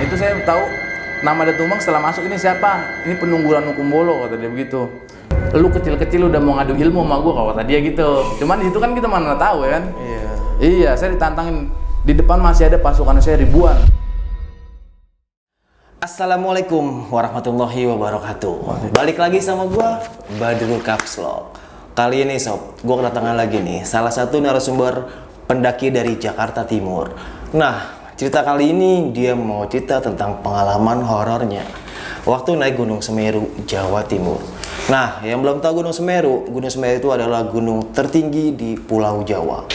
itu saya tahu nama Datumang setelah masuk, ini siapa? Ini penunggu Ranukumbolo, kata dia begitu. Lu kecil-kecil udah mau ngadu ilmu sama gua, kata dia gitu. Cuman di situ kan kita mana tahu ya kan? Iya. Iya, saya ditantangin. Di depan masih ada pasukan saya ribuan. Assalamualaikum warahmatullahi wabarakatuh. Balik lagi sama gua, Badru Kapslok. Kali ini sob, gua kedatangan lagi nih salah satu narasumber pendaki dari Jakarta Timur. Nah, cerita kali ini dia mau cerita tentang pengalaman horornya waktu naik Gunung Semeru, Jawa Timur. Nah, yang belum tahu Gunung Semeru itu adalah gunung tertinggi di Pulau Jawa.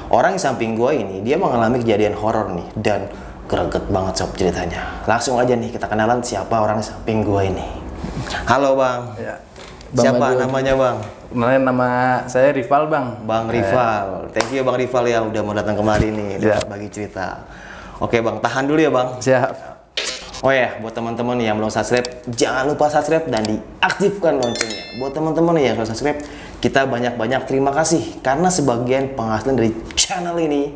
Orang yang samping gua ini, dia mengalami kejadian horor nih dan greget banget sob ceritanya. Langsung aja nih kita kenalan siapa orang di samping gua ini. Halo Bang. Ya. Bang Siapa Badru. namanya Bang? Kenalin, nama saya Rival, Bang. Bang Rival. Thank you Bang Rival ya udah mau datang kemari nih Siap. bagi cerita. Oke Bang, tahan dulu ya Bang. Siap. Oh ya, buat teman-teman yang belum subscribe, jangan lupa subscribe dan diaktifkan loncengnya. Buat teman-teman yang sudah subscribe, kita banyak-banyak terima kasih karena sebagian penghasilan dari channel ini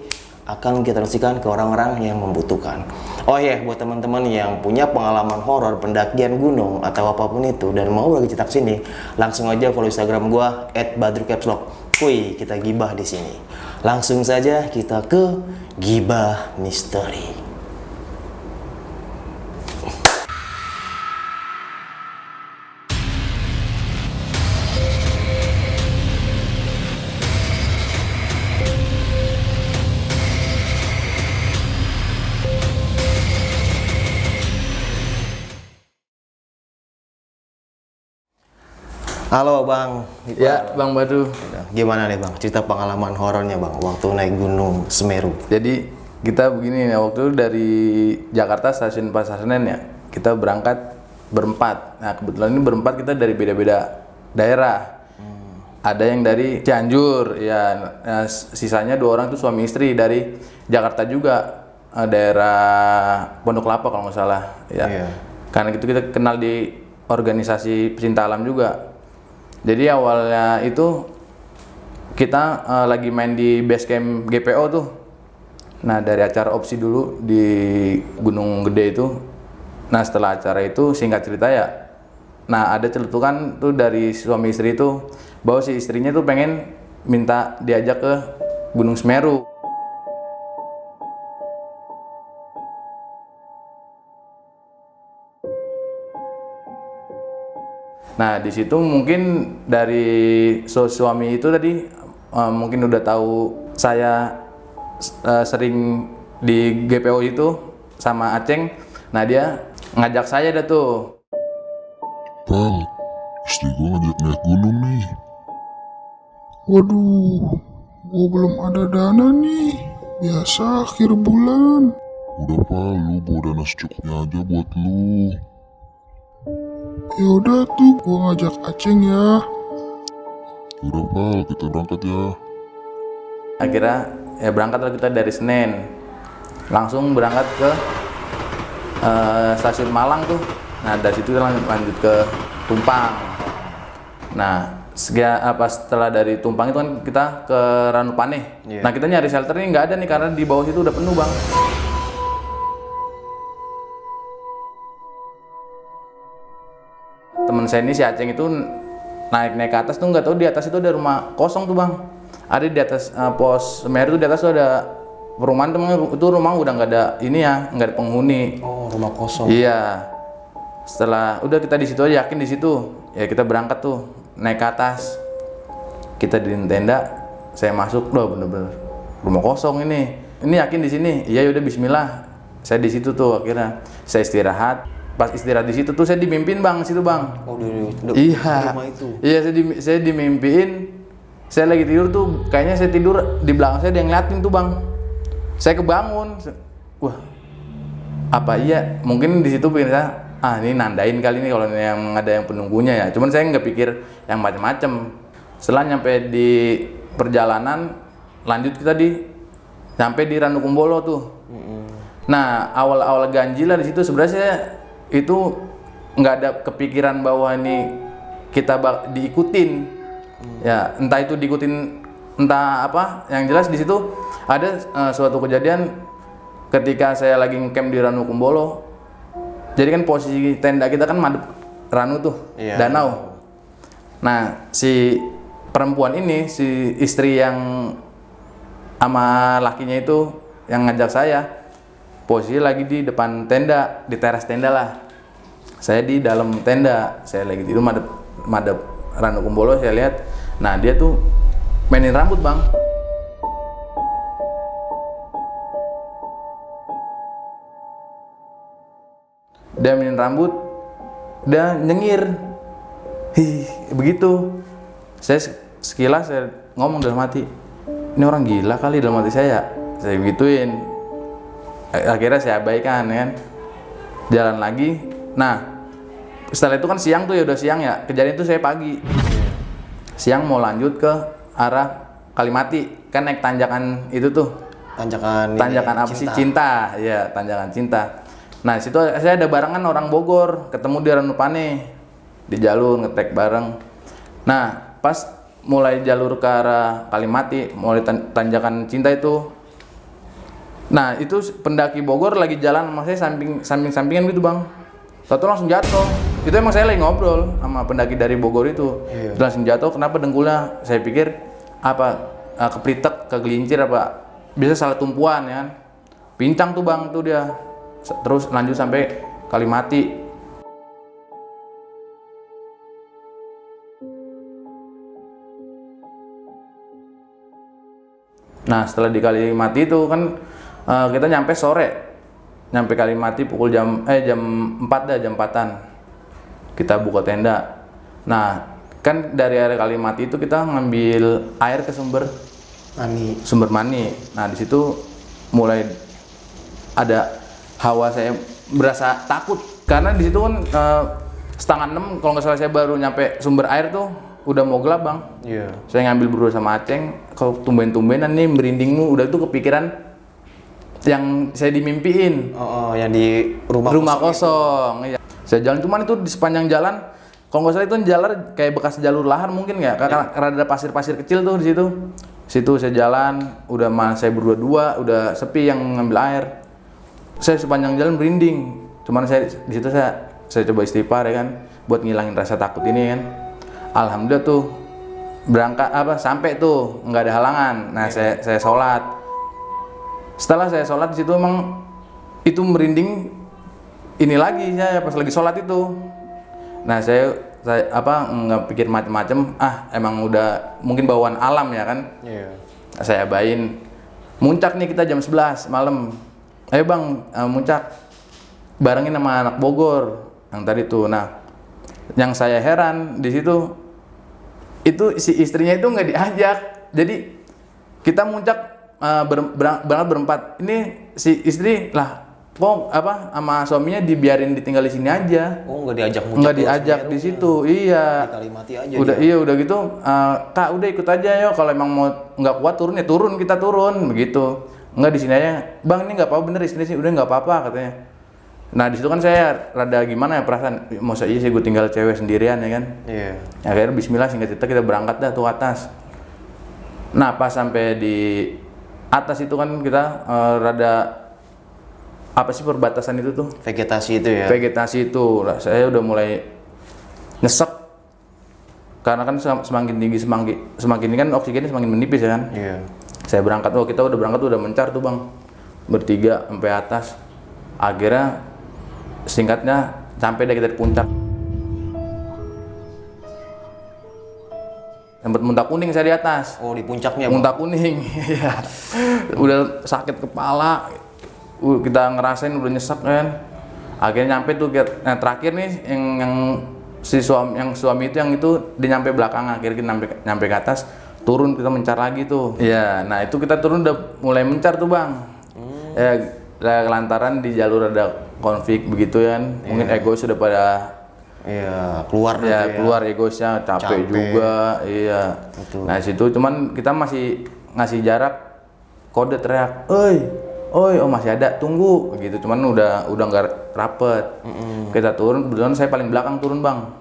akan kita donasikan ke orang-orang yang membutuhkan. Oh ya, buat teman-teman yang punya pengalaman horor pendakian gunung atau apapun itu dan mau lagi cetak sini, langsung aja follow Instagram gua @badrukapslok. Kuy, kita gibah di sini. Langsung saja kita ke gibah misteri. Halo Bang. Ya, Bang Badru. Gimana nih Bang, cerita pengalaman horornya Bang waktu naik Gunung Semeru? Jadi kita begini nih, waktu itu dari Jakarta stasiun Pasar Senen ya, kita berangkat berempat. Nah kebetulan ini berempat kita dari beda-beda daerah. Ada yang dari Cianjur, ya. Nah, sisanya 2 orang itu suami istri dari Jakarta juga, daerah Pondok Kelapa kalau nggak salah. Ya. Iya. Karena itu kita kenal di organisasi pecinta alam juga. Jadi awalnya itu kita lagi main di base camp GPO tuh. Nah dari acara opsi dulu di Gunung Gede itu. Nah setelah acara itu singkat cerita ya. Nah ada celetukan tuh dari suami istri itu bahwa si istrinya tuh pengen minta diajak ke Gunung Semeru. Nah di situ mungkin dari suami itu tadi mungkin udah tahu saya sering di GPO itu sama Aceng. Nah dia ngajak saya dah tuh. Bang, istri gue ngajak naik gunung nih. Waduh, gua belum ada dana nih. Biasa akhir bulan. Udah pal, lu bawa dana secukupnya aja buat lu. Ya udah tuh, gua ngajak Aceng ya. Udah pal, kita berangkat ya. Akhirnya ya berangkatlah kita dari Senen. Langsung berangkat ke stasiun Malang tuh. Nah dari situ kita lanjut ke Tumpang. Nah setelah dari Tumpang itu kan kita ke Ranupane. Iya. Nah kita nyari shelter ini nggak ada nih karena di bawah situ udah penuh Bang. Temen saya ini si Aceng itu naik ke atas tuh nggak tahu di atas itu ada rumah kosong tuh Bang. Ada di atas pos Semeru tuh, di atas tuh ada perumahan tuh, itu rumah udah nggak ada ini ya, nggak ada penghuni. Oh, rumah kosong. Iya. Setelah udah kita di situ aja, yakin di situ. Ya kita berangkat tuh naik ke atas. Kita di tenda, saya masuk loh bener-bener rumah kosong ini. Ini yakin di sini. Iya udah bismillah. Saya di situ tuh akhirnya saya istirahat. Pas istirahat di situ tuh saya dimimpin Bang, situ Bang. Oh, di Iya. rumah itu. Iya, saya dimimpiin. Saya lagi tidur tuh, kayaknya saya tidur di belakang saya ada yang ngeliatin tuh Bang. Saya kebangun. Wah. Apa iya? Mungkin di situ pikir saya, ini nandain kali ini kalau yang ada yang penunggunya ya. Cuman saya nggak pikir yang macam-macam. Setelah nyampe di perjalanan, lanjut kita sampai di Ranukumbolo tuh. Nah, awal-awal ganjil lah di situ sebenarnya saya itu nggak ada kepikiran bahwa ini kita diikutin. Ya, entah itu diikutin entah apa, yang jelas di situ ada suatu kejadian ketika saya lagi ngecamp di Ranukumbolo. Jadi kan posisi tenda kita kan madep Ranu tuh, Iya. danau. Nah, si perempuan ini, si istri yang sama lakinya itu yang ngajak saya, posisi lagi di depan tenda, di teras tenda lah. Saya di dalam tenda, saya lagi tidur madep Ranu Kumbolo, saya lihat. Nah, dia tuh mainin rambut, Bang. Dia mainin rambut, dia nyengir. Begitu. Saya sekilas saya ngomong dalam hati, ini orang gila kali dalam hati saya. Saya gituin. Akhirnya saya abaikan kan. Jalan lagi. Nah, setelah itu kan siang tuh ya, udah siang ya. Kejadian itu saya pagi. Siang mau lanjut ke arah Kalimati. Kan naik tanjakan itu tuh. Tanjakan Apa sih? Cinta. Ya, tanjakan cinta. Nah, situ saya ada barengan orang Bogor, ketemu di Ranupane. Di jalur ngetek bareng. Nah, pas mulai jalur ke arah Kalimati, mulai tanjakan cinta itu. Nah, itu pendaki Bogor lagi jalan sama saya sampingan gitu, Bang. Satu langsung jatuh. Itu emang saya lagi ngobrol sama pendaki dari Bogor itu. Iya. Dia langsung jatuh, kenapa dengkulnya? Saya pikir apa keplitek, kegelincir apa bisa salah tumpuan ya kan. Pincang tuh, Bang, tuh dia. Terus lanjut sampai Kalimati. Nah, setelah di Kalimati itu kan kita nyampe sore. Nyampe Kalimati pukul jam 4 dah, jam 4-an. Kita buka tenda. Nah, kan dari area Kalimati itu kita ngambil air ke sumber mani. Nah, di situ mulai ada hawa, saya berasa takut karena di situ kan 5:30 kalau nggak salah saya baru nyampe sumber air tuh udah mau gelap, Bang. Iya. Saya ngambil berdua sama Aceng, kalau tumben-tumbenan nih merindingmu, udah tuh kepikiran yang saya dimimpiin. Yang di rumah kosong. Iya. Saya jalan, cuman itu di sepanjang jalan, kalau nggak salah itu jalan kayak bekas jalur lahar mungkin ya, karena ada pasir-pasir kecil tuh di situ. Situ saya jalan, saya berdua, udah sepi yang ngambil air. Saya sepanjang jalan merinding. Cuman saya di situ saya coba istighfar ya kan, buat ngilangin rasa takut ini kan. Alhamdulillah tuh berangkat sampai tuh nggak ada halangan. Nah, saya sholat. Setelah saya sholat di situ emang itu merinding ini lagi saya pas lagi sholat itu. Nah, saya nggak pikir macem-macem, emang udah mungkin bawaan alam ya kan. Iya. Saya abain. Muncak nih kita jam 11 malam. Ayo, Bang, muncak barengin sama anak Bogor yang tadi tuh. Nah, yang saya heran di situ itu si istrinya itu nggak diajak. Jadi kita muncak berangkat berempat. Ini si istri lah, kok sama suaminya dibiarin ditinggal di sini aja. Oh, nggak diajak muncak. Nggak diajak di situ. Iya. Di Kalimati aja. Udah dia. Iya, udah gitu. Kak, udah ikut aja yo. Kalau emang mau nggak kuat turun ya turun, kita turun begitu. Nggak di sini aja. Bang, ini nggak apa-apa, bener istri sih. Udah nggak apa-apa katanya. Nah, di situ kan saya rada gimana ya perasaan, masa iya sih gue tinggal cewek sendirian ya kan. Iya. Akhirnya bismillah singkat cerita kita berangkat dah tuh atas. Nah, pas sampai di atas itu kan kita rada apa sih perbatasan itu tuh? Vegetasi itu ya. Vegetasi itu. Lah, saya udah mulai nyesek. Karena kan semakin tinggi semakin ini kan oksigennya semakin menipis ya kan. Iya. Saya berangkat, kita udah berangkat udah mencar tuh, Bang. Bertiga sampai atas. Akhirnya singkatnya sampai deh kita di puncak. Sempat muntah kuning saya di atas. Oh, di puncaknya. Muntah kuning. Iya. Udah sakit kepala. Kita ngerasain udah nyesek kan. Akhirnya nyampe tuh terakhir nih yang suami itu dia nyampe belakang, akhirnya kita nyampe ke atas, turun kita mencar lagi tuh. Iya, nah itu kita turun udah mulai mencar tuh, Bang. Ya, lantaran di jalur ada konflik begitu kan. Mungkin ego sudah pada keluar ya, keluar egosnya, capek juga. Iya. Betul. Nah, situ cuman kita masih ngasih jarak, kode teriak, "Oi, oh masih ada, tunggu," begitu. Cuman udah nggak rapet. Kita turun, kebetulan saya paling belakang turun, Bang.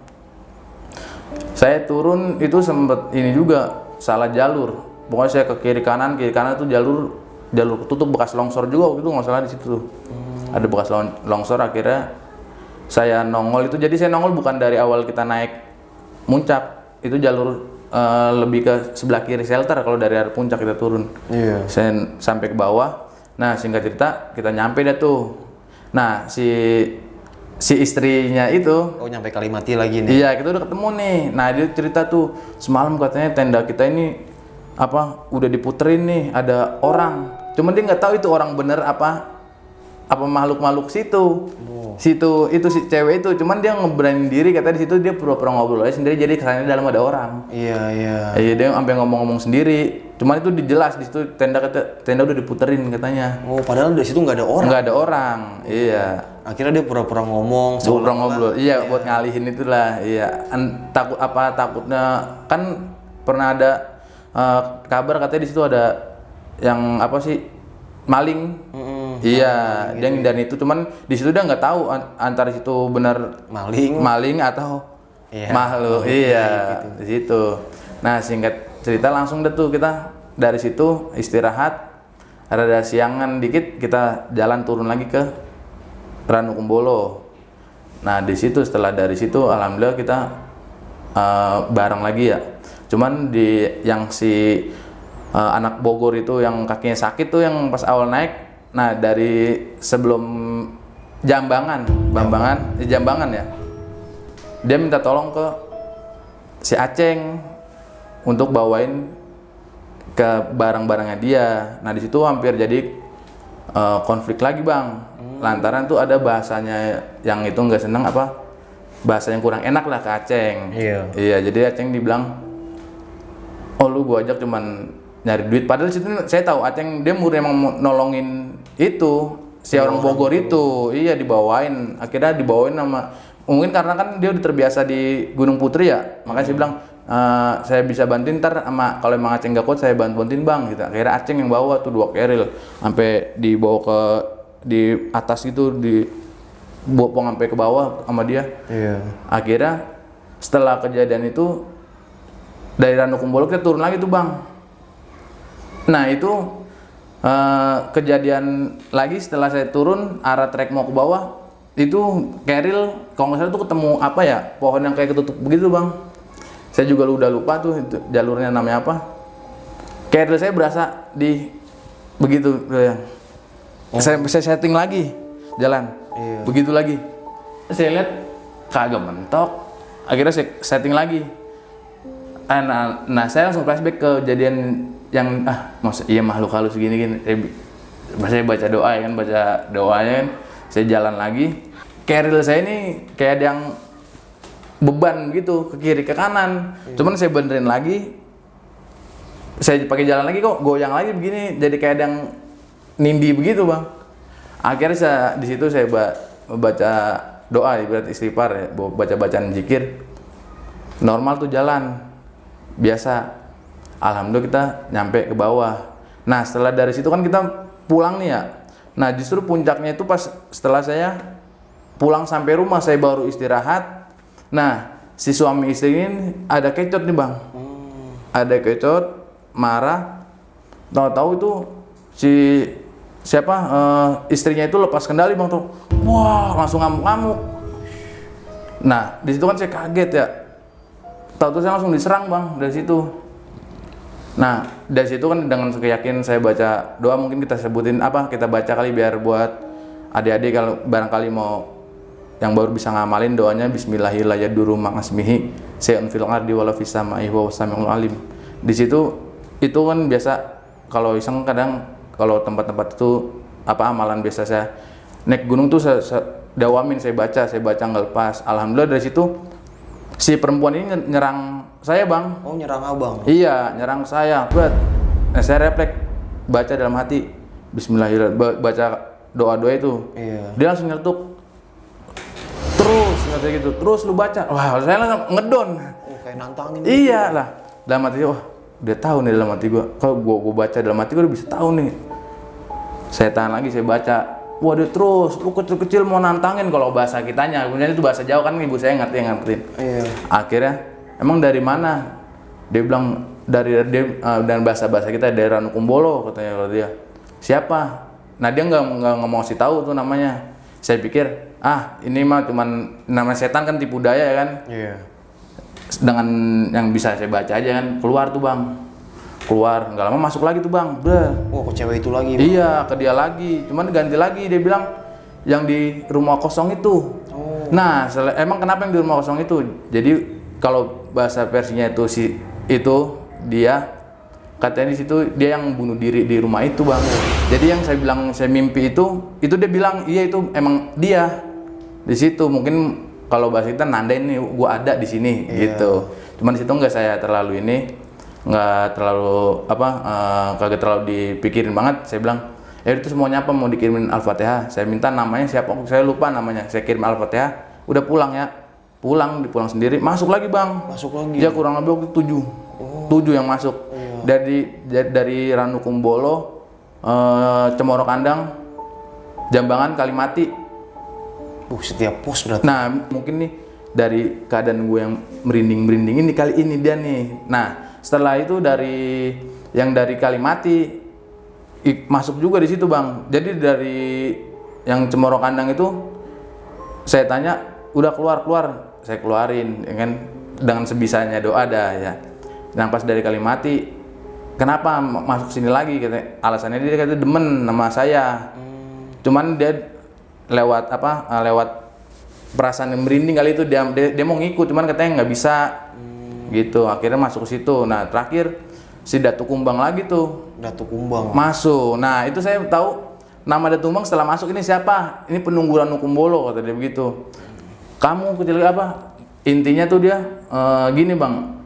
Saya turun itu sempet ini juga salah jalur. Pokoknya saya ke kiri kanan tuh jalur ketutup bekas longsor juga waktu itu nggak salah di situ tuh. Ada bekas longsor, akhirnya saya nongol itu, jadi saya nongol bukan dari awal kita naik muncak, itu jalur lebih ke sebelah kiri shelter kalau dari arah puncak kita turun. Iya. Saya sampai ke bawah. Nah, singkat cerita kita nyampe dah tuh. Nah, si istrinya itu, Oh, nyampe Kalimati lagi nih. iya, kita udah ketemu nih. Nah, dia cerita tuh semalam katanya tenda kita ini udah diputerin nih, ada orang. Cuman dia nggak tahu itu orang bener apa makhluk-makhluk situ. Situ itu si cewek itu, cuman dia ngeberaniin diri katanya di situ dia pura-pura ngobrol aja sendiri, jadi kesannya dalam ada orang. Iya, iya. Iya, dia sampai ngomong-ngomong sendiri. Cuman itu dijelas di situ tenda udah diputerin katanya. Oh, padahal di situ nggak ada orang. Nggak ada orang. Iya. Akhirnya dia pura-pura ngomong. Pura-pura ngobrol. Iya, buat ngalihin itulah. Iya. Takutnya kan pernah ada kabar katanya di situ ada yang maling. Iya, dia ngindarin itu, cuman di situ dia nggak tahu antara situ benar maling atau makhluk. Iya, di situ. Nah, singkat cerita langsung deh tuh kita dari situ istirahat, rada siangan dikit kita jalan turun lagi ke Ranukumbolo. Nah, di situ setelah dari situ alhamdulillah kita bareng lagi ya. Cuman yang si anak Bogor itu yang kakinya sakit tuh yang pas awal naik. Nah, dari sebelum Jambangan ya. Dia minta tolong ke si Aceng untuk bawain ke barang-barangnya dia. Nah, di situ hampir jadi konflik lagi, Bang. Lantaran tuh ada bahasanya yang itu nggak seneng bahasa yang kurang enak lah ke Aceng. Iya, jadi Aceng dibilang, "Oh, lu gua ajak cuman nyari duit." Padahal situ saya tahu Aceng dia emang mau nolongin itu si orang Bogor itu. Iya, dibawain. Akhirnya dibawain mungkin karena kan dia udah terbiasa di Gunung Putri ya. Makanya saya bilang, saya bisa bantuin ntar kalau emang Aceng gak kuat saya bantuin Bang gitu. Akhirnya Aceng yang bawa tuh 2 keril sampai dibawa di atas gitu, dibopong sampai ke bawah sama dia. Iya. Akhirnya setelah kejadian itu dari Ranukumbolo kita turun lagi tuh, Bang. Nah, itu kejadian lagi setelah saya turun arah trek mau ke bawah, itu keril kalau nggak salah tuh ketemu pohon yang kayak ketutup begitu, Bang. Saya juga udah lupa tuh itu jalurnya namanya apa. Keril saya berasa di begitu ya. Saya setting lagi jalan. Iya. Begitu lagi. Saya lihat kagak mentok. Akhirnya saya setting lagi. Nah, saya langsung flashback ke kejadian yang makhluk halus gini. Saya baca doa ya kan, baca doanya kan. Saya jalan lagi. Keril saya ini kayak ada yang beban gitu ke kiri ke kanan. Cuman saya benerin lagi. Saya pakai jalan lagi kok goyang lagi begini. Jadi kayak ada yang nindi begitu, Bang. Akhirnya di situ saya baca doa, ibarat istighfar ya, baca bacaan zikir. Normal tuh jalan biasa. Alhamdulillah kita nyampe ke bawah. Nah, setelah dari situ kan kita pulang nih ya. Nah, justru puncaknya itu pas setelah saya pulang sampai rumah saya baru istirahat. Nah, si suami istri ini ada kecot nih, Bang. Ada kecot, marah. Tahu-tahu itu istrinya itu lepas kendali, Bang, tuh. Wah, langsung ngamuk-ngamuk. Nah, di situ kan saya kaget ya. Tahu-tahu saya langsung diserang, Bang, dari situ. Nah, dari situ kan dengan keyakinan saya baca doa, mungkin kita sebutin kita baca kali biar buat adik-adik kalau barangkali mau yang baru bisa ngamalin doanya bismillahirrahmanirrahim sayun fil ardi wala fis samai wa samiul alim. Di situ itu kan biasa kalau iseng kadang kalau tempat-tempat itu amalan biasa saya naik gunung tuh saya dawamin, saya baca nggak lepas. Alhamdulillah dari situ si perempuan ini nyerang saya, Bang. Oh, nyerang Abang? Iya, nyerang saya. Nah, saya refleks baca dalam hati bismillahirrahmanirrahim, baca doa-doa itu. Iya. Dia langsung nyeletuk. Terus kata gitu, terus lu baca. Wah, saya langsung ngedon. Oh, kayak nantangin. Iya lah. Dalam hati, dia tahu nih dalam hati gua. Kalau gua baca dalam hati gua udah bisa tahu nih. Saya tahan lagi, saya baca. Wah, dia terus, lu kecil-kecil mau nantangin kalau bahasa kitanya. Kemudian itu bahasa Jawa kan ibu saya ngertiin. Iya. Akhirnya, emang dari mana? Dia bilang dan bahasa kita dari Ranukumbolo katanya kalau dia. Siapa? Nah, dia nggak mau kasih tahu tuh namanya. Saya pikir, ini mah cuman namanya setan kan tipu daya ya kan. Iya. Dengan yang bisa saya baca aja kan, keluar tuh bang. Keluar, nggak lama masuk lagi tuh bang. Oh, ke cewek itu lagi, Bang? Iya, ke dia lagi. Cuman ganti lagi, dia bilang yang di rumah kosong itu. Nah, emang kenapa yang di rumah kosong itu? Jadi kalau bahasa versinya itu dia katanya di situ dia yang bunuh diri di rumah itu bang. Jadi yang saya bilang saya mimpi itu dia bilang iya itu emang dia di situ. Mungkin kalau bahasa kita nandain nih gua ada di sini gitu. Cuman di situ nggak saya terlalu nggak terlalu kagak terlalu dipikirin banget. Saya bilang itu semuanya apa mau dikirimin Al-Fatihah. Saya minta namanya siapa, saya lupa namanya. Saya kirim Al-Fatihah. Udah pulang ya. Pulang sendiri, masuk lagi bang. Masuk lagi. Ya kurang lebih waktu 7 yang masuk. Dari Ranukumbolo, Cemoro Kandang, Jambangan, Kalimati. Setiap pos berarti. Nah mungkin nih dari keadaan gue yang merinding ini kali ini dia nih. Nah setelah itu dari Kalimati masuk juga di situ bang. Jadi dari yang Cemoro Kandang itu saya tanya udah keluar, saya keluarin ya kan dengan sebisanya doa dah ya. Nah pas dari Kalimati kenapa masuk sini lagi katanya, alasannya dia katanya demen sama saya. Cuman dia lewat perasaan yang merinding kali itu dia mau ngikut, cuman katanya nggak bisa gitu. Akhirnya masuk ke situ. Nah terakhir si Datu Kumbang lagi tuh. Datu Kumbang Masuk. Nah itu saya tahu nama Datu Kumbang setelah masuk ini siapa? Ini penunggu Ranukumbolo kata dia begitu. Kamu kecil apa? Intinya tuh dia gini bang.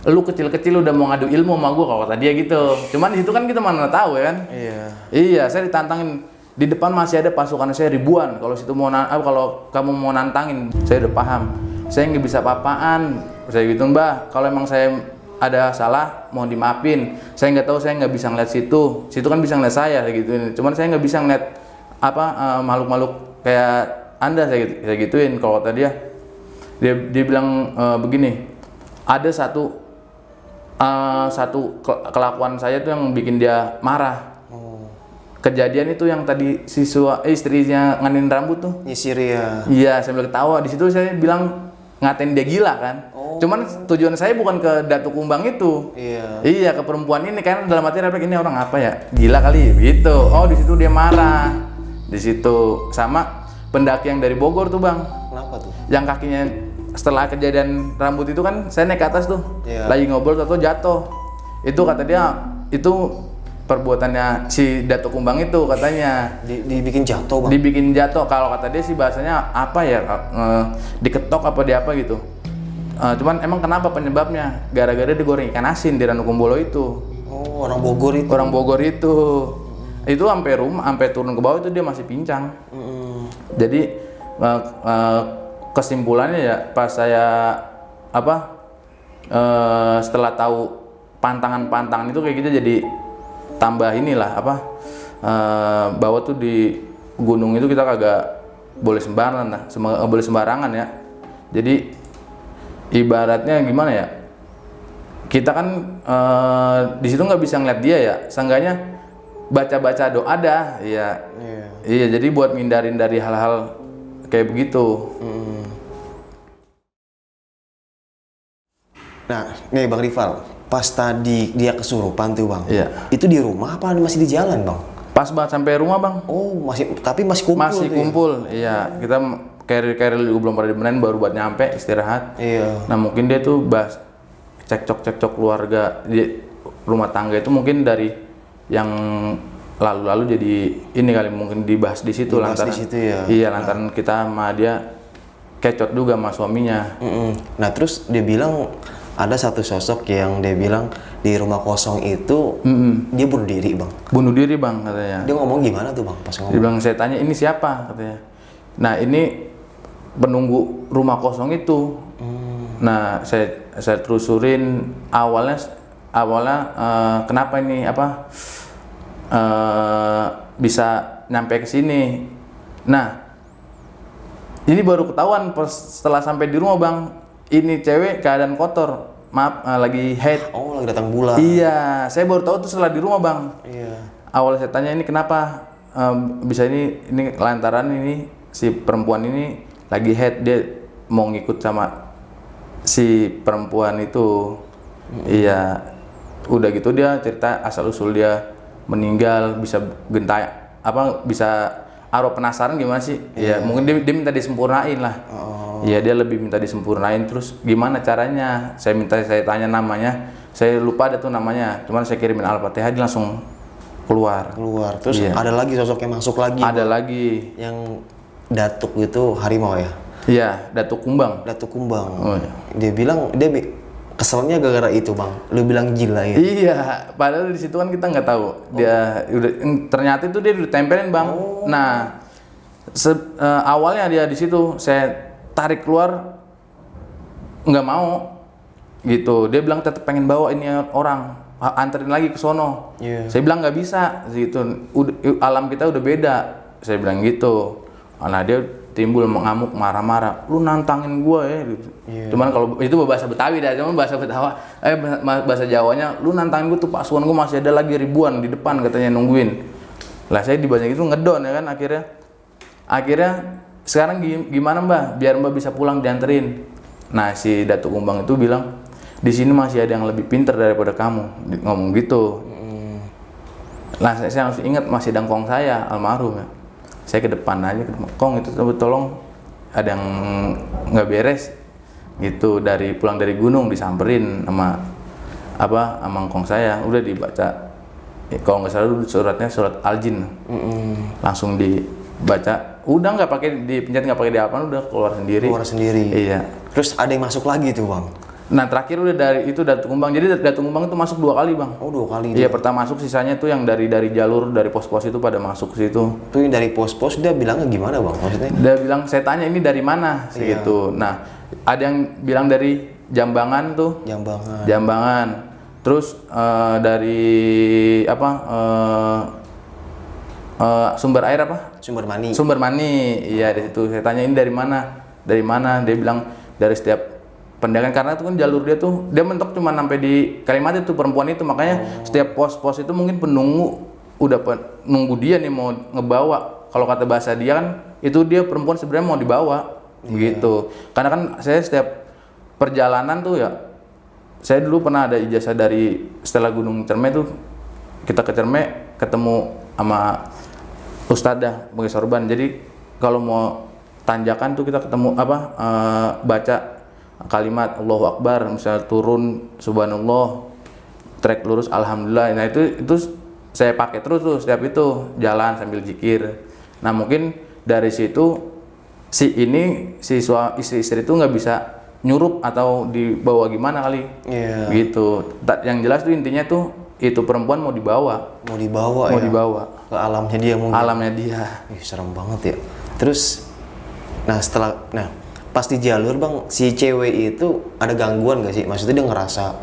Lu kecil-kecil udah mau ngadu ilmu sama gua kalau kata dia gitu. Cuman di situ kan kita mana tahu ya kan? Iya, saya ditantangin. Di depan masih ada pasukan saya ribuan. Kalau situ kalau kamu mau nantangin, saya udah paham. Saya nggak bisa apa-apaan. Saya gitu mbak. Kalau emang saya ada salah, mohon dimaafin. Saya nggak tahu, saya nggak bisa ngeliat situ. Situ kan bisa ngeliat saya gituin. Cuman saya nggak bisa ngeliat makhluk-makhluk kayak anda. Saya gituin. Kalau kata dia bilang begini. Ada satu kelakuan saya tuh yang bikin dia marah. Kejadian itu yang tadi istrinya nganin rambut tuh. Nyisir ya. Iya, saya bilang ketawa. Di situ saya bilang ngatain dia gila kan. Cuman tujuan saya bukan ke Datu Kumbang itu. Iya, ke perempuan ini kan dalam hati refleks ini orang apa ya? Gila kali gitu. Oh, di situ dia marah. Di situ sama pendaki yang dari Bogor tuh, Bang. Kenapa tuh? Yang kakinya setelah kejadian rambut itu kan saya naik ke atas tuh. Lagi ngobrol atau jatuh. Itu kata dia itu perbuatannya si Datu Kumbang itu katanya dibikin jatuh bang. Dibikin jatuh. Kalau kata dia sih bahasanya apa ya, diketok apa di apa gitu. Cuman emang kenapa penyebabnya? Gara-gara digoreng ikan asin di Ranukumbolo itu. Oh, orang Bogor itu. Orang Bogor itu. Itu sampai turun ke bawah itu dia masih pincang. Jadi kesimpulannya ya pas saya setelah tahu pantangan-pantangan itu kayak gitu jadi tambah inilah bahwa tuh di gunung itu kita kagak boleh sembarangan ya. Jadi ibaratnya gimana ya, kita kan di situ nggak bisa ngeliat dia ya, seenggaknya baca doa dah ya. Iya, jadi buat ngindarin dari hal-hal kayak begitu. Nah nih Bang Rival, pas tadi dia kesurupan tuh bang, itu di rumah apa masih di jalan bang? Pas banget sampai rumah bang. Oh tapi masih kumpul. Masih kumpul, iya. Kita carrier belum pada dibenerin, baru buat nyampe istirahat. Nah mungkin dia tuh bahas cekcok keluarga di rumah tangga itu mungkin dari yang lalu jadi ini kali mungkin dibahas di situ lantaran. Di situ ya. Iya lantaran kita sama dia kecot juga sama suaminya. Nah terus dia bilang ada satu sosok yang dia bilang di rumah kosong itu dia bunuh diri bang. Bunuh diri bang katanya. Dia ngomong gimana tuh bang pas ngomong? Dia bilang saya tanya ini siapa katanya. Nah ini penunggu rumah kosong itu. Nah saya telusurin awalnya kenapa ini bisa nyampe ke sini. Nah ini baru ketahuan pas setelah sampai di rumah bang. Ini cewek keadaan kotor, maaf lagi haid. Oh lagi datang bulan. Iya, saya baru tahu tuh setelah di rumah bang. Iya. Awalnya saya tanya ini kenapa bisa ini lantaran ini si perempuan ini lagi head, dia mau ngikut sama si perempuan itu. Iya, udah gitu dia cerita asal usul dia meninggal, bisa gentai apa, bisa arwah penasaran gimana sih? Ya mungkin dia minta disempurnain lah. Iya, dia lebih minta disempurnain. Terus gimana caranya? Saya tanya namanya, saya lupa ada tuh namanya. Cuman saya kirimin Al-Fatihah, dia langsung keluar. Terus Iya. ada lagi sosok yang masuk lagi. Ada lagi. Yang datuk itu harimau ya? Iya, Datuk Kumbang. Datuk Kumbang. Oh, iya. Dia bilang keselnya gara-gara itu bang. Lu bilang gila ya? Iya, padahal di situ kan kita nggak tahu. Dia udah ternyata itu dia udah tempelin bang. Nah, awalnya dia di situ saya tarik keluar, nggak mau gitu. Dia bilang tetap pengen bawa ini orang, anterin lagi ke sono. Iya. Saya bilang nggak bisa gitu. Alam kita udah beda. Saya bilang gitu. Nah, dia timbul mengamuk, marah-marah, lu nantangin gua ya gitu. Cuman kalau itu bahasa Betawi dah, cuman bahasa Betawa, bahasa Jawanya, lu nantangin gua tuh pasukan gua masih ada lagi ribuan di depan katanya nungguin. Lah saya dibaca itu ngedon ya kan akhirnya sekarang gimana Mbah biar Mbah bisa pulang dianterin. Nah si Datuk Kumbang itu bilang di sini masih ada yang lebih pintar daripada kamu, ngomong gitu. Lah saya harus ingat masih dangkong saya almarhum ya. Saya ke depan aja, Kong itu tolong ada yang nggak beres gitu, pulang dari gunung disamperin sama Kong saya, udah dibaca. Kalau nggak salah suratnya surat Al-Jin, langsung dibaca, udah nggak pakai dipencet, nggak pakai diapa, udah keluar sendiri. Iya. Terus ada yang masuk lagi tuh bang? Nah terakhir udah dari itu Datuk Kumbang, jadi Datuk Kumbang itu masuk 2 kali bang. Oh 2 kali? Iya, pertama masuk, sisanya tuh yang dari jalur dari pos-pos itu pada masuk ke situ. Tuh yang dari pos-pos dia bilangnya gimana bang maksudnya? Dia bilang, saya tanya ini dari mana segitu. Nah ada yang bilang dari Jambangan tuh. Jambangan. Terus dari sumber air apa? Sumber mani. Iya di situ. Saya tanya ini dari mana? Dari mana? Dia bilang dari setiap pendakian, karena itu kan jalur dia tuh dia mentok cuma sampai di Kalimantan tuh perempuan itu, makanya setiap pos-pos itu mungkin penunggu udah nunggu dia nih mau ngebawa. Kalau kata bahasa dia kan itu dia perempuan sebenarnya mau dibawa begitu. Karena kan saya setiap perjalanan tuh ya, saya dulu pernah ada ijazah dari setelah Gunung Cerme tuh kita ke Cerme ketemu sama Ustadzah sebagai sorban. Jadi kalau mau tanjakan tuh kita ketemu baca kalimat Allahu Akbar, misalnya turun Subhanallah, trek lurus Alhamdulillah. Nah itu saya pakai terus tuh setiap itu jalan sambil zikir. Nah mungkin dari situ istri itu nggak bisa nyurup atau dibawa gimana kali. Gitu. Yang jelas tuh intinya tuh itu perempuan mau dibawa ke alamnya dia mungkin. Alamnya dia. Serem banget ya. Terus pas di jalur bang, si cewek itu ada gangguan gak sih? Maksudnya dia ngerasa,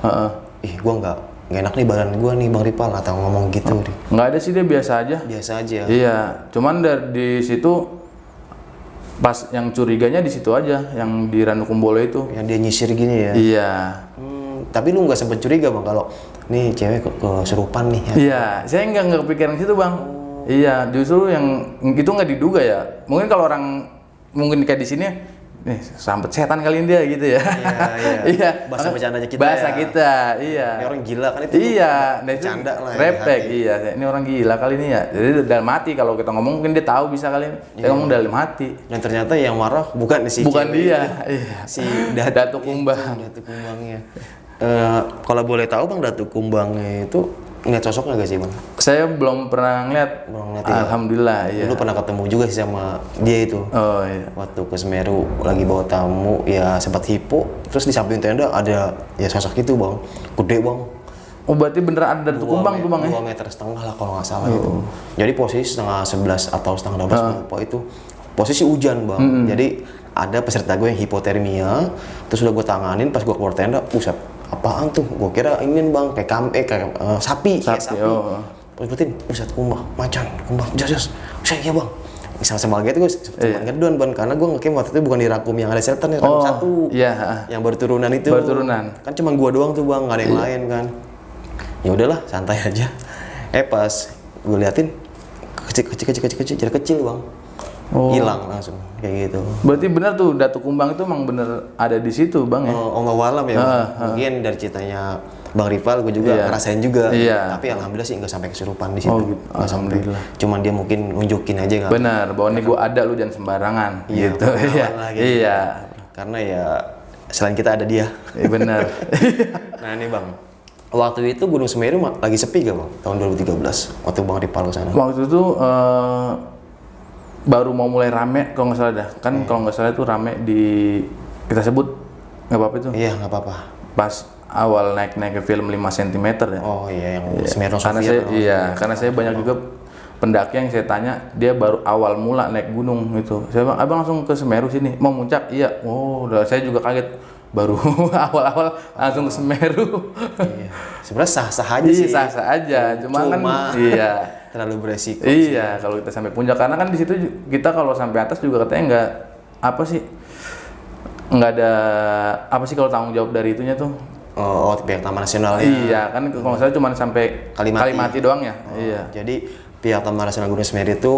gua nggak enak nih badan gua nih bang Ripal, atau ngomong gitu? Nggak ada sih, dia biasa aja. Iya, cuman di situ pas yang curiganya di situ aja, yang di Ranukumbolo itu. Yang dia nyisir gini ya? Iya. Tapi lu nggak sempet curiga bang kalau nih cewek kesurupan nih? Ya? Iya, saya nggak kepikiran situ bang. Iya, justru yang itu nggak diduga ya. Mungkin kalau orang mungkin kayak di sini. Nih, sampet setan kali ini dia gitu ya. Iya. Bahasa bercandanya kita. Iya. Ini orang gila kan itu. Iya, nah itu bercanda lah. Repek, iya. Ini orang gila kali ini ya. Jadi dalam hati kalau kita ngomong mungkin dia tahu bisa kali ini. Saya ngomong dalam hati. Dan ternyata yang marah bukan si bukan cewek dia. Iya. Si Datuk Kumbang. Datuk Kumbangnya. Kalau boleh tahu bang, Datuk Kumbangnya itu ngeliat sosoknya gak sih bang? Saya belum pernah ngeliat. Ya? Alhamdulillah, iya. Dulu pernah ketemu juga sih sama dia itu. Oh iya. Waktu ke Semeru lagi bawa tamu, ya sempat hipo. Terus di samping tenda ada ya sosok itu bang, gede bang. Oh berarti beneran ada Datuk Kumbang tuh bang ya? 2,5 meter lah kalau nggak salah itu. Jadi posisi setengah 11 atau setengah 12 lupa itu. Posisi hujan bang. Jadi ada peserta gue yang hipotermia. Terus udah gue tanganin, pas gue keluar tenda, apaan tuh? Gue kira ingin bang, kayak sapi. Oh. Sebutin, Kumbang, macan, Kumbang, jas. Iya bang. Misal sama gitu gue ngedon bang, karena gue ngecamp waktu itu bukan di Rakum yang ada shelter nih, Rakum 1. Iya. Yang baru turunan itu. Kan cuma gue doang tuh bang, nggak ada yang lain kan. Ya udahlah, santai aja. Pas gue liatin kecil bang. hilang langsung kayak gitu. Berarti benar tuh Datu Kumbang itu emang bener ada di situ bang ya? Allah alam ya Bang. Mungkin dari ceritanya Bang Rival gue juga ngerasain juga. Iya. Tapi alhamdulillah sih nggak sampai kesurupan di situ. Oh gitu. Nggak sampai. Alhamdulillah. Cuman dia mungkin nunjukin aja kan. Benar, bahwa nih gue ada lu jangan sembarangan Iya, gitu. pengalaman Iya. lah gitu. Iya. Karena ya selain kita ada dia. Iya benar. Nah ini Bang, waktu itu Gunung Semeru lagi sepi gak Bang? Tahun 2013 waktu Bang Rival ke sana. Waktu itu baru mau mulai rame kalau nggak salah dah. Kan kalau nggak salah itu rame di kita sebut nggak apa-apa itu. Iya nggak apa-apa. Pas awal naik-naik ke film 5 cm ya. Oh iya yang Semeru Karena Soviet. karena saya banyak juga pendaki yang saya tanya dia baru awal mula naik gunung gitu. Saya bilang, abang langsung ke Semeru sini, mau muncak? Iya. Oh, udah saya juga kaget baru awal-awal langsung ke Semeru. Iya. Sebenarnya sah-sah aja sih. Sah-sah aja, cuma kan iya. Terlalu beresiko. Iya, kalau kita sampai puncak karena kan di situ kita kalau sampai atas juga katanya nggak apa sih, nggak ada apa sih kalau tanggung jawab dari itunya tuh. Oh, pihak Taman Nasional ya. Iya, kan kalau saya cuma sampai Kalimati doang ya. Iya. Jadi pihak Taman Nasional Gunung Semeru itu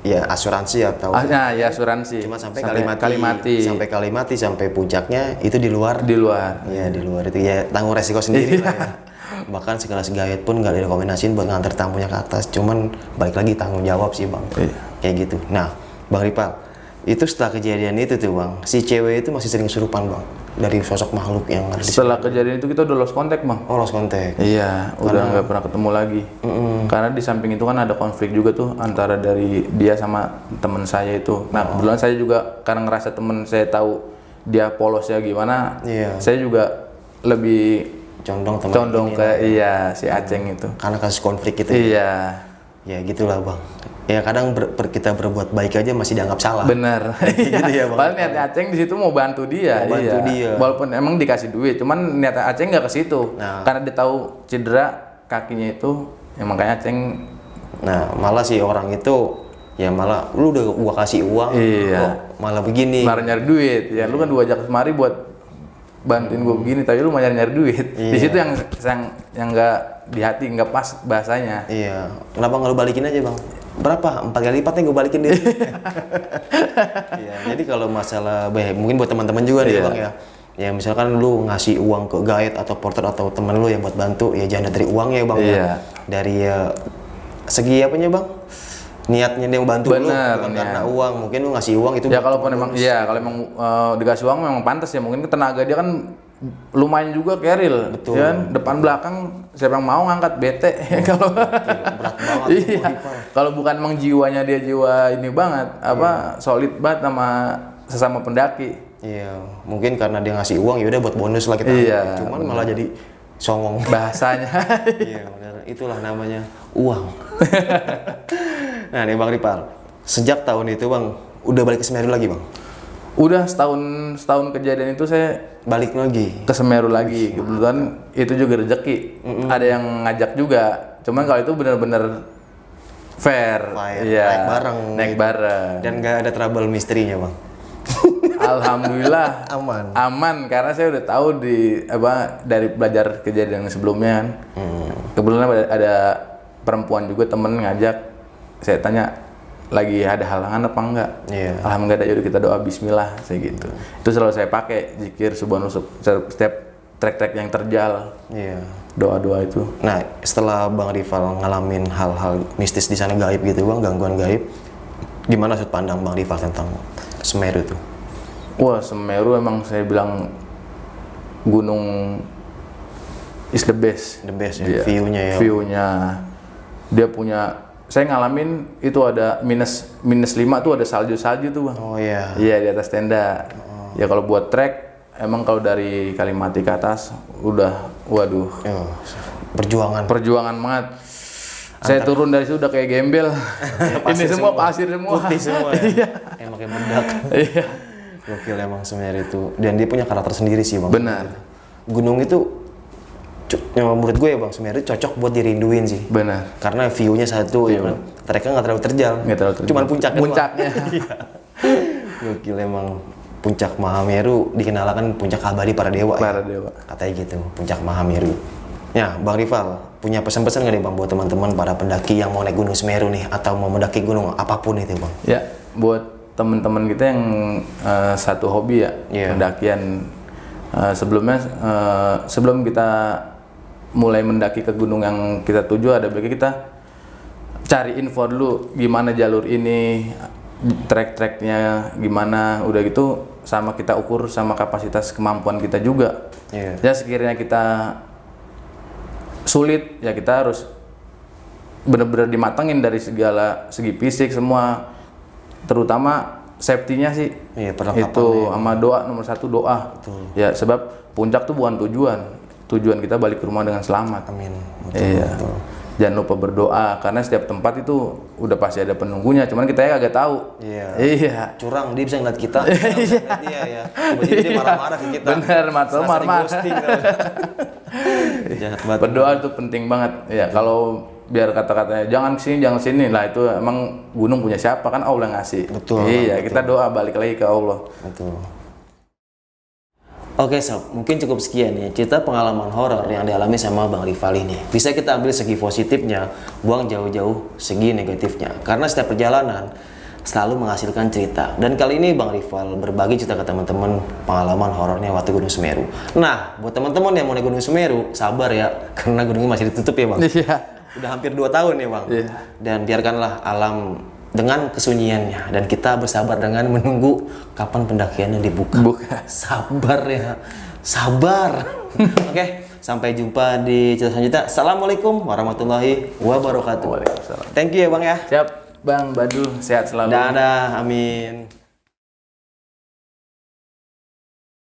ya asuransi atau Ya asuransi. cuma sampai Kalimati. Sampai Kalimati sampai puncaknya itu di luar. Di luar. Iya, di luar itu ya tanggung resiko sendiri lah ya. Bahkan sekelas guide pun nggak direkomendasiin buat nganter tamunya ke atas. Cuman balik lagi tanggung jawab sih Bang. Iya. Kayak gitu. Nah, Bang Ripal, itu setelah kejadian itu tuh Bang, si cewek itu masih sering kesurupan Bang dari sosok makhluk yang ada di Setelah kejadian itu kita udah lost contact bang. Oh, lost contact. Iya, udah nggak pernah ketemu lagi. Karena di samping itu kan ada konflik juga tuh antara dari dia sama teman saya itu. Nah kebetulan saya juga karena ngerasa teman saya tahu dia polosnya gimana, Iya. saya juga lebih Condong ini ke lah. si Aceng itu. Karena kasus konflik itu. Iya, Ya gitulah Bang. Ya kadang kita berbuat baik aja masih dianggap salah. bener. Gitu ya, Bang. Padahal niatnya Aceng di situ mau bantu dia. Mau bantu iya. dia. Walaupun emang dikasih duit, cuman niatnya Aceng nggak ke situ. Nah. Karena dia tahu cedera kakinya itu, ya makanya Aceng. Nah, malah si orang itu ya malah lu udah gua kasih uang, Iya. kok malah begini. Marah nyari duit, ya lu kan gua ajak kemari buat bantuin gua begini, tapi lu mau nyari duit. Di situ yang nggak di hati, nggak pas bahasanya. Iya. Kenapa nggak lu balikin aja Bang? Berapa? 4 kali lipatnya gue balikin deh. Iya. Jadi kalau masalah mungkin buat teman-teman juga nih Iya. Bang ya. Ya misalkan lu ngasih uang ke guide atau porter atau teman lu yang buat bantu, ya jangan dari uangnya ya Bang. Iya. Ya. Dari segi apanya Bang? Niatnya dia bantu lu, Bener, bukan niat. karena uang. Mungkin lu ngasih uang itu Ya buat kalaupun emang kalau emang dikasih uang memang pantas ya, mungkin tenaga dia kan lumayan juga keril. Betul. Ya kan? Depan belakang siapa yang mau ngangkat bete kalau berat banget. iya. Kalau bukan emang jiwanya dia jiwa ini banget, solid banget sama sesama pendaki. Iya, mungkin karena dia ngasih uang ya udah buat bonus lah kita. Iya, Cuman malah jadi songong. Bahasanya. Iya, benar. Itulah namanya uang. Nah, nih Bang Ripal. Sejak tahun itu Bang, udah balik ke Semeru lagi Bang? Udah setahun kejadian itu saya Balik lagi? ke Semeru lagi. Kebetulan itu juga rezeki. Ada yang ngajak juga. Cuman kalau itu benar-benar fair. Iya. Naik bareng. Naik bareng. Dan nggak ada trouble misterinya Bang? Alhamdulillah Aman. aman karena saya udah tahu dari belajar kejadian sebelumnya kan. Kebetulan ada perempuan juga temen ngajak, saya tanya lagi ada halangan apa enggak. Iya. Alhamdulillah ada, yaudah kita doa bismillah saya gitu. Itu selalu saya pakai zikir subhanallah setiap trek-trek yang terjal. Iya. Doa-doa itu. Nah, setelah Bang Rival ngalamin hal-hal mistis di sana gaib gitu Bang, gangguan gaib, gimana sudut pandang Bang Rival tentang Semeru itu? Wah, Semeru emang saya bilang gunung is the best. The best ya, Iya, view-nya ya. View-nya. Dia punya, saya ngalamin itu ada minus 5 tuh ada salju-salju tuh Bang. Oh iya. Iya, di atas tenda. Ya kalau buat trek, emang kalau dari Kalimati ke atas udah, waduh, Oh, perjuangan. perjuangan banget. Saya turun dari situ udah kayak gembel. Ini semua pasir semua. Putih semua ya. Iya. Kayak pakai bedak. Iya. Gokil emang Semeru itu. Dan dia punya karakter sendiri sih Bang. Benar. Gunung itu menurut gue ya Bang, Semeru cocok buat dirinduin sih. Benar. Karena view-nya satu ya kan. Treknya nggak terlalu terjal. Nggak terlalu terjal. Cuman puncaknya. doang. Puncaknya. Gokil emang. Puncak Mahameru dikenalkan puncak abadi para dewa. Para ya. dewa. Katanya gitu, puncak Mahameru. Ya, Bang Rival, punya pesan-pesan nggak nih Bang buat teman-teman para pendaki yang mau naik Gunung Semeru nih atau mau mendaki gunung apapun itu Bang? Ya, buat teman-teman kita yang satu hobi ya, Iya. pendakian. Sebelum kita mulai mendaki ke gunung yang kita tuju, ada baiknya kita cari info dulu gimana jalur ini, trek-treknya gimana, udah gitu sama kita ukur sama kapasitas kemampuan kita juga. Iya. Ya sekiranya kita sulit ya kita harus bener-bener dimatengin dari segala segi fisik semua, terutama safety-nya sih. Iya, perlengkapannya. Itu sama doa, nomor satu doa. Ya sebab puncak tuh bukan tujuan kita balik ke rumah dengan selamat. Amin. Iya. Jangan lupa berdoa karena setiap tempat itu udah pasti ada penunggunya, cuman kita ya agak tahu. Iya. Iya. Curang, dia bisa ngeliat kita. Ngeliat dia ya. Tiba-tiba dia marah-marah ke kita. Bener, mata Serasa marah-marah. di-ghosting, tau. Jahat banget. Berdoa itu penting banget. Ya kalau biar kata-katanya jangan sini lah, itu emang gunung punya siapa, kan Allah ngasih. Betul, Iya, kita doa balik lagi ke Allah. Betul. Oke sob, mungkin cukup sekian ya cerita pengalaman horor yang dialami sama Bang Rival ini. Bisa kita ambil segi positifnya, buang jauh-jauh segi negatifnya. Karena setiap perjalanan selalu menghasilkan cerita. Dan kali ini Bang Rival berbagi cerita ke teman-teman pengalaman horornya waktu Gunung Semeru. Nah, buat teman-teman yang mau naik Gunung Semeru, sabar ya, karena gunungnya masih ditutup ya Bang. Iya. Udah hampir 2 tahun ya Bang. Iya. Dan biarkanlah alam dengan kesunyiannya dan kita bersabar dengan menunggu kapan pendakiannya dibuka. Buka. Sabar ya, sabar. Oke, sampai jumpa di cerita selanjutnya. Assalamualaikum warahmatullahi wabarakatuh. Waalaikumsalam. Thank you ya Bang ya. Siap, Bang Badul, sehat selalu. Dadah, amin.